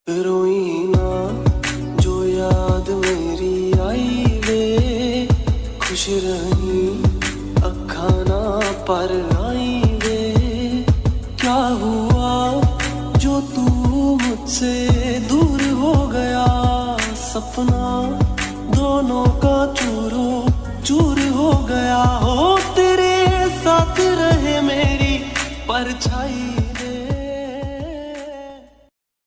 रोई ना जो याद मेरी आई वे, खुश रही अखा ना पर आई वे। क्या हुआ जो तू मुझसे दूर हो गया, सपना दोनों का चूरो चूर हो गया। हो तेरे साथ रहे मेरी परछाई।